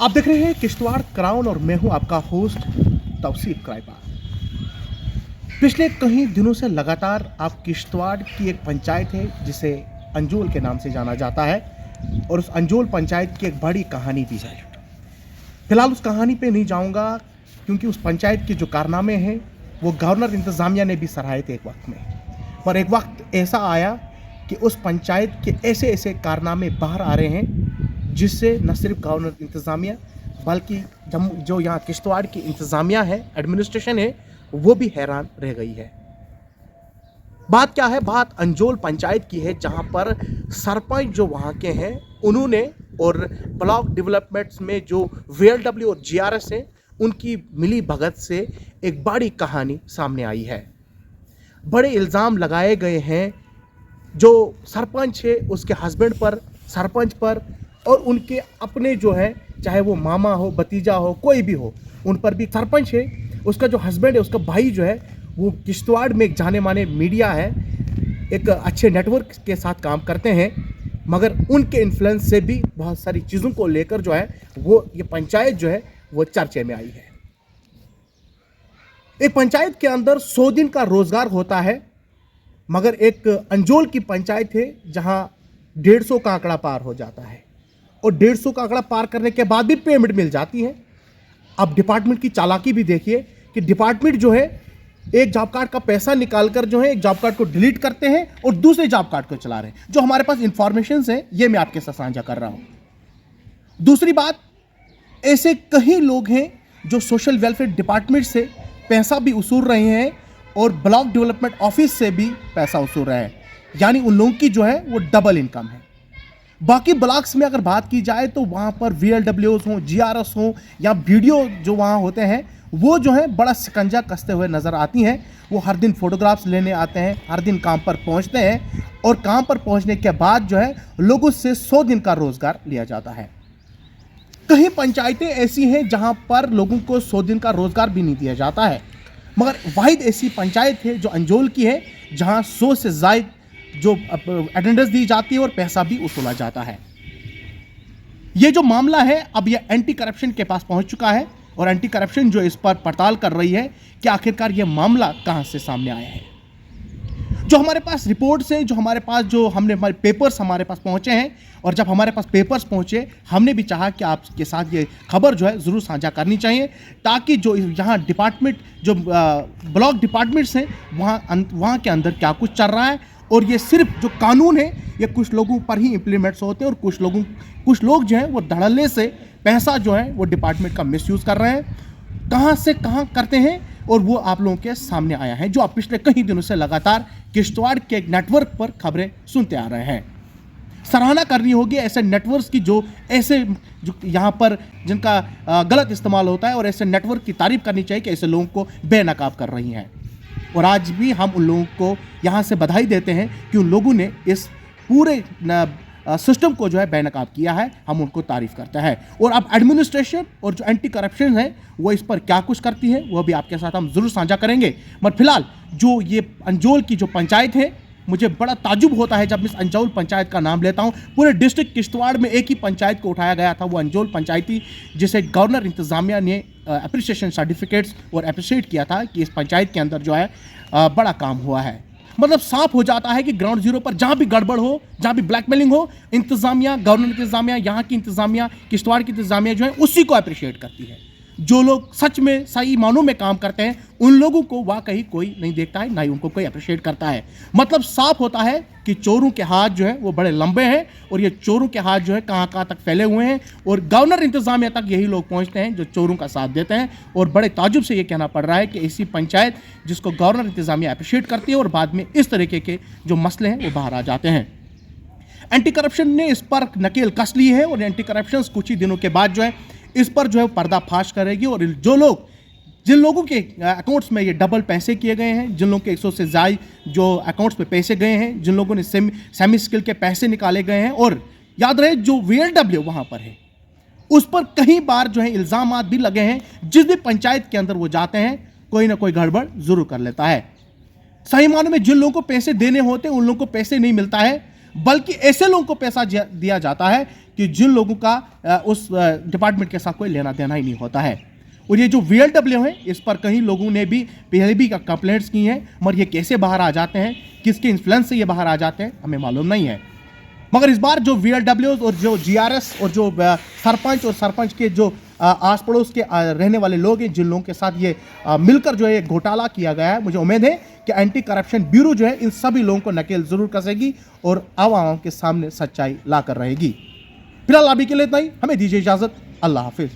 आप देख रहे हैं किश्तवाड़ क्राउन और मैं हूं आपका होस्ट तौसीफ क्राइबा। पिछले कई दिनों से लगातार आप किश्तवाड़ की एक पंचायत है जिसे अंजोल के नाम से जाना जाता है और उस अंजोल पंचायत की एक बड़ी कहानी भी है। फिलहाल उस कहानी पे नहीं जाऊंगा क्योंकि उस पंचायत के जो कारनामे हैं वो गवर्नर इंतज़ामिया ने भी सराहे थे एक वक्त में, पर एक वक्त ऐसा आया कि उस पंचायत के ऐसे ऐसे कारनामे बाहर आ रहे हैं जिससे न सिर्फ गवर्नर इंतज़ामिया बल्कि जो यहाँ किश्तवाड़ की इंतज़ामिया है, एडमिनिस्ट्रेशन है, वो भी हैरान रह गई है। बात क्या है? बात अंजोल पंचायत की है जहाँ पर सरपंच जो वहाँ के हैं उन्होंने और ब्लॉक डेवलपमेंट्स में जो VLW और GRS हैं उनकी मिली भगत से एक बड़ी कहानी सामने आई है। बड़े इल्ज़ाम लगाए गए हैं जो सरपंच है उसके हस्बैंड पर, सरपंच पर और उनके अपने जो है, चाहे वो मामा हो, भतीजा हो, कोई भी हो, उन पर भी। सरपंच है, उसका जो हस्बैंड है, उसका भाई जो है वो किश्तवाड़ में एक जाने माने मीडिया है, एक अच्छे नेटवर्क के साथ काम करते हैं, मगर उनके इन्फ्लुएंस से भी बहुत सारी चीज़ों को लेकर जो है वो ये पंचायत जो है वो चर्चे में आई है। एक पंचायत के अंदर 100 दिन का रोजगार होता है, मगर एक अंजोल की पंचायत है जहां 150 का आंकड़ा पार हो जाता है और 150 का आंकड़ा पार करने के बाद भी पेमेंट मिल जाती है। अब डिपार्टमेंट की चालाकी भी देखिए कि डिपार्टमेंट जो है एक जॉब कार्ड का पैसा निकालकर जो है एक जॉब कार्ड को डिलीट करते हैं और दूसरे जॉब कार्ड को चला रहे हैं। जो हमारे पास इंफॉर्मेशन है ये मैं आपके साथ साझा कर रहा हूं। दूसरी बात, ऐसे कई लोग हैं जो सोशल वेलफेयर डिपार्टमेंट से पैसा भी वसूल रहे हैं और ब्लॉक डेवलपमेंट ऑफिस से भी पैसा वसूल रहे हैं, यानी उन लोगों की जो है वो डबल इनकम है। बाकी ब्लॉक्स में अगर बात की जाए तो वहाँ पर VLWs हों, GRS हों या वीडियो जो वहाँ होते हैं वो जो है बड़ा शिकंजा कसते हुए नज़र आती हैं। वो हर दिन फोटोग्राफ्स लेने आते हैं, हर दिन काम पर पहुँचते हैं और काम पर पहुँचने के बाद जो है लोगों से 100 दिन का रोज़गार लिया जाता है। कई पंचायतें ऐसी हैं जहाँ पर लोगों को 100 दिन का रोज़गार भी नहीं दिया जाता है, मगर वाहिद ऐसी पंचायत है जो अंजोल की है जहाँ 100 से ज़ायद जो अटेंडेंस दी जाती है और पैसा भी वसूला जाता है। ये जो मामला है अब ये एंटी करप्शन के पास पहुंच चुका है और एंटी करप्शन जो इस पर पड़ताल कर रही है कि आखिरकार ये मामला कहां से सामने आया है। जो हमारे पास रिपोर्ट्स हैं, जो हमारे पास जो हमारे पेपर्स हमारे पास पहुंचे हैं, और जब हमारे पास पेपर्स पहुंचे हमने भी चाहा कि आपके साथ ये खबर जो है ज़रूर साझा करनी चाहिए, ताकि जो यहाँ डिपार्टमेंट जो ब्लॉक डिपार्टमेंट्स हैं वहाँ के अंदर क्या कुछ चल रहा है और ये सिर्फ जो कानून है ये कुछ लोगों पर ही इम्प्लीमेंट्स होते हैं और कुछ लोग जो हैं वो धड़ल्ले से पैसा जो है वो डिपार्टमेंट का मिसयूज़ कर रहे हैं। कहाँ से कहाँ करते हैं और वो आप लोगों के सामने आया है, जो आप पिछले कई दिनों से लगातार किश्तवाड़ के एक नेटवर्क पर खबरें सुनते आ रहे हैं। सराहना करनी होगी ऐसे नेटवर्क्स की जो यहाँ पर जिनका गलत इस्तेमाल होता है, और ऐसे नेटवर्क की तारीफ करनी चाहिए कि ऐसे लोगों को बेनकाब कर रही हैं। और आज भी हम उन लोगों को यहाँ से बधाई देते हैं कि उन लोगों ने इस पूरे सिस्टम को जो है बेनकाब किया है, हम उनको तारीफ करते हैं। और अब एडमिनिस्ट्रेशन और जो एंटी करप्शन है वो इस पर क्या कुछ करती है वो भी आपके साथ हम ज़रूर साझा करेंगे। मगर फिलहाल जो ये अंजोल की जो पंचायत है, मुझे बड़ा ताजुब होता है जब मैं इस अंजोल पंचायत का नाम लेता हूँ। पूरे डिस्ट्रिक्ट किश्तवाड़ में एक ही पंचायत को उठाया गया था, वो अंजोल पंचायती, जिसे गवर्नर इंतज़ामिया ने अप्रिसिएशन सर्टिफिकेट्स और अप्रिशिएट किया था कि इस पंचायत के अंदर जो है बड़ा काम हुआ है। मतलब साफ हो जाता है कि ग्राउंड जीरो पर जहाँ भी गड़बड़ हो, जहाँ भी ब्लैकमेलिंग हो, इंतज़ामिया, गवर्नर इंतज़ामिया, यहाँ की इंतज़ामिया, किश्तवाड़ की इंतज़ामिया जो है उसी को अप्रिशिएट करती है। जो लोग सच में सही मानों में काम करते हैं उन लोगों को वाकई कोई नहीं देखता है, ना ही उनको कोई अप्रिशिएट करता है। मतलब साफ होता है कि चोरों के हाथ जो है वो बड़े लंबे हैं और ये चोरों के हाथ जो है कहाँ कहाँ तक फैले हुए हैं, और गवर्नर इंतज़ामिया तक यही लोग पहुँचते हैं जो चोरों का साथ देते हैं। और बड़े ताजुब से ये कहना पड़ रहा है कि ऐसी पंचायत जिसको गवर्नर इंतज़ामिया अप्रिशिएट करती है और बाद में इस तरीके के जो मसले हैं वो बाहर आ जाते हैं। एंटी करप्शन ने इस पर नकेल कस ली है और एंटी करप्शन कुछ ही दिनों के बाद जो है इस पर जो है पर्दाफाश करेगी। और जिन लोगों के अकाउंट्स में ये डबल पैसे किए गए हैं, जिन लोगों के 100 से ज़्यादा जो अकाउंट्स में पैसे गए हैं, जिन लोगों ने सेमी स्किल के पैसे निकाले गए हैं, और याद रहे जो VLW वहाँ पर है उस पर कई बार जो है इल्ज़ामात भी लगे हैं। जिस भी पंचायत के अंदर वो जाते हैं कोई ना कोई गड़बड़ ज़रूर कर लेता है। सही मानों में जिन लोगों को पैसे देने होते हैं उन लोगों को पैसे नहीं मिलता है, बल्कि ऐसे लोगों को पैसा दिया जाता है कि जिन लोगों का उस डिपार्टमेंट के साथ कोई लेना देना ही नहीं होता है। और ये जो VLW है, इस पर कई लोगों ने भी पहले भी कंप्लेंट्स की हैं, मगर ये कैसे बाहर आ जाते हैं, किसके इन्फ्लुएंस से ये बाहर आ जाते हैं, हमें मालूम नहीं है। मगर इस बार जो VLWs और जो GRS और जो सरपंच और सरपंच के जो आस पड़ोस के रहने वाले लोग हैं, जिन लोगों के साथ ये मिलकर जो है घोटाला किया गया है, मुझे उम्मीद है कि एंटी करप्शन ब्यूरो जो है इन सभी लोगों को नकेल जरूर कसेगी और आवाम के सामने सच्चाई ला कर रहेगी। फिलहाल अभी के लिए इतना ही, हमें दीजिए इजाजत। अल्लाह हाफिज।